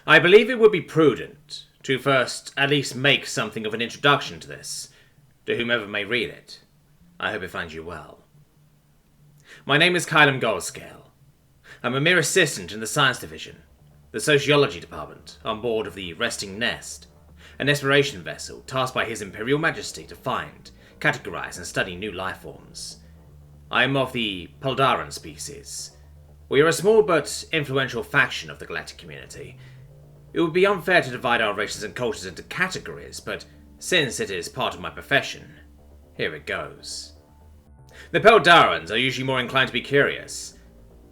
I believe it would be prudent to first at least make something of an introduction to this, to whomever may read it. I hope it finds you well. My name is Kylam Goldscale. I'm a mere assistant in the Science Division, the Sociology Department, on board of the Resting Nest, an exploration vessel tasked by His Imperial Majesty to find, categorize, and study new life forms. I am of the Peldaran species. We are a small but influential faction of the galactic community. It would be unfair to divide our races and cultures into categories, but since it is part of my profession, here it goes. The Peldarans are usually more inclined to be curious.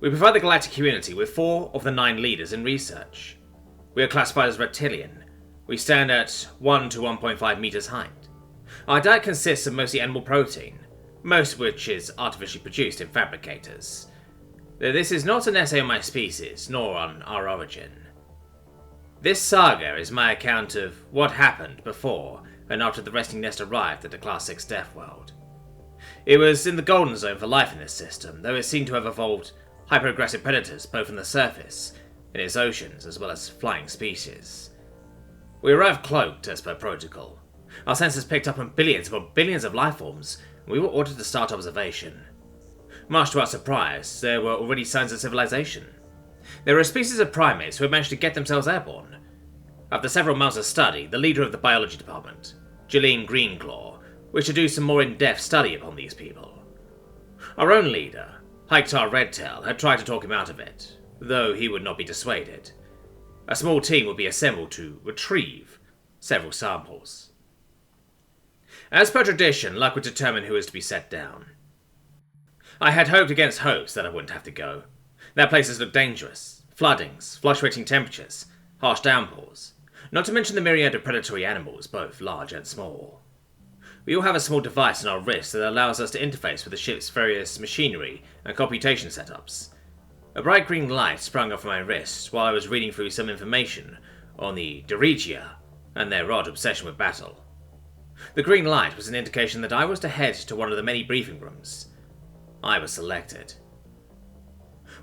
We provide the galactic community with 4 of the 9 leaders in research. We are classified as reptilian. We stand at 1 to 1.5 meters height. Our diet consists of mostly animal protein, most of which is artificially produced in fabricators. This is not an essay on my species, nor on our origin. This saga is my account of what happened before and after the Resting Nest arrived at the Class 6 Death World. It was in the golden zone for life in this system, though it seemed to have evolved hyper-aggressive predators both on the surface, in its oceans, as well as flying species. We arrived cloaked as per protocol. Our sensors picked up on billions upon billions of life forms, and we were ordered to start observation. Much to our surprise, there were already signs of civilization. There were a species of primates who had managed to get themselves airborne. After several months of study, the leader of the biology department, Jeline Greenclaw, wished to do some more in-depth study upon these people. Our own leader, Hyktar Redtail, had tried to talk him out of it, though he would not be dissuaded. A small team would be assembled to retrieve several samples. As per tradition, luck would determine who was to be set down. I had hoped against hopes that I wouldn't have to go. Their places looked dangerous. Floodings, fluctuating temperatures, harsh downpours, not to mention the myriad of predatory animals, both large and small. We all have a small device in our wrist that allows us to interface with the ship's various machinery and computation setups. A bright green light sprang up from my wrist while I was reading through some information on the Dirigia and their odd obsession with battle. The green light was an indication that I was to head to one of the many briefing rooms. I was selected.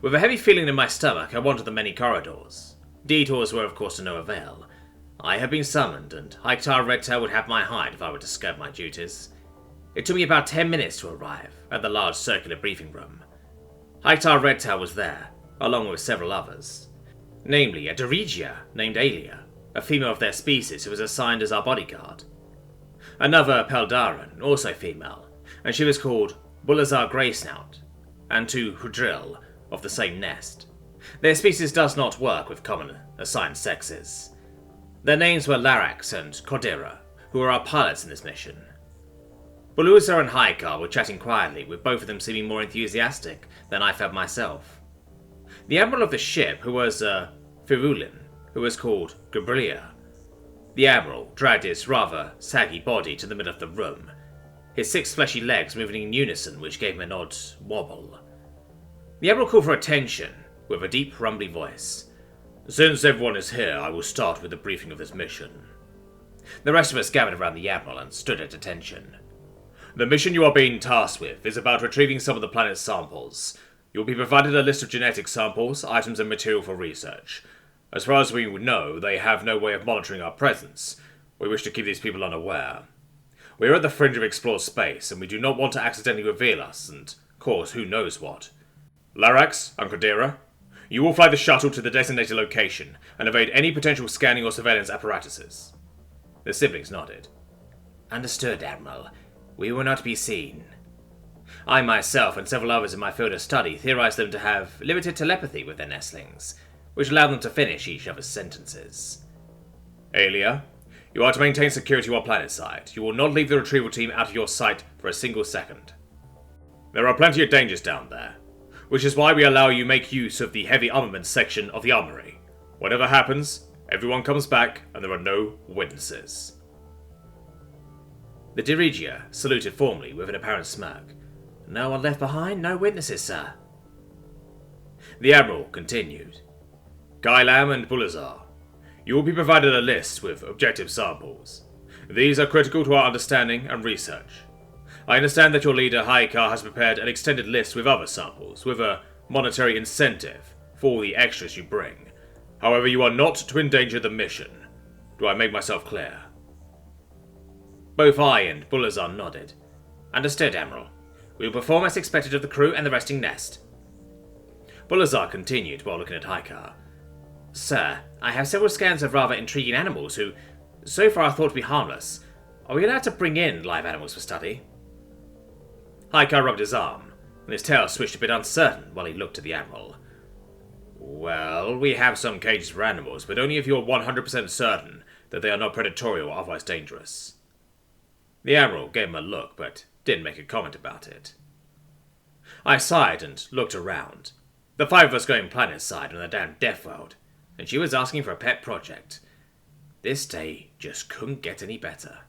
With a heavy feeling in my stomach, I wandered the many corridors. Detours were of course to no avail. I had been summoned, and Hyktar Redtail would have my hide if I were to skirt my duties. It took me about 10 minutes to arrive at the large circular briefing room. Hyktar Redtail was there, along with several others. Namely, a Dirigia named Alia, a female of their species who was assigned as our bodyguard. Another Peldaran, also female, and she was called Bulazar Greysnout, and 2 Hudril of the same nest. Their species does not work with common assigned sexes. Their names were Larax and Cordera, who were our pilots in this mission. Buluzar and Hykar were chatting quietly, with both of them seeming more enthusiastic than I felt myself. The admiral of the ship, who was a Firulin, who was called Gabrilia. The admiral dragged his rather saggy body to the middle of the room, his 6 fleshy legs moving in unison, which gave him an odd wobble. The admiral called for attention, with a deep, rumbly voice. "Since everyone is here, I will start with the briefing of this mission." The rest of us gathered around the admiral and stood at attention. "The mission you are being tasked with is about retrieving some of the planet's samples. You will be provided a list of genetic samples, items, and material for research. As far as we know, they have no way of monitoring our presence. We wish to keep these people unaware. We are at the fringe of explored space, and we do not want to accidentally reveal us and cause who knows what. Larax and Cordera, you will fly the shuttle to the designated location and evade any potential scanning or surveillance apparatuses." The siblings nodded. "Understood, Admiral. We will not be seen." I myself and several others in my field of study theorized them to have limited telepathy with their nestlings, which allowed them to finish each other's sentences. "Alia, you are to maintain security while planetside. You will not leave the retrieval team out of your sight for a single second. There are plenty of dangers down there, which is why we allow you make use of the heavy armaments section of the armory. Whatever happens, everyone comes back and there are no witnesses." The Dirigia saluted formally with an apparent smirk. "No one left behind, no witnesses, sir." The Admiral continued. "Kylam and Bulazar, you will be provided a list with objective samples. These are critical to our understanding and research. I understand that your leader, Hykar, has prepared an extended list with other samples, with a monetary incentive for all the extras you bring. However, you are not to endanger the mission. Do I make myself clear? Both I and Bullazar nodded. Understood, Admiral. We will perform as expected of the crew and the resting nest. Bullazar continued while looking at Haikar. Sir, I have several scans of rather intriguing animals who, so far, are thought to be harmless. Are we allowed to bring in live animals for study? Haikar rubbed his arm, and his tail switched a bit uncertain while he looked at the Admiral. Well, we have some cages for animals, but only if you're 100% certain that they are not predatory or otherwise dangerous. The Admiral gave him a look, but didn't make a comment about it. I sighed and looked around. The five of us going planet-side on a damn death world, and she was asking for a pet project. This day just couldn't get any better.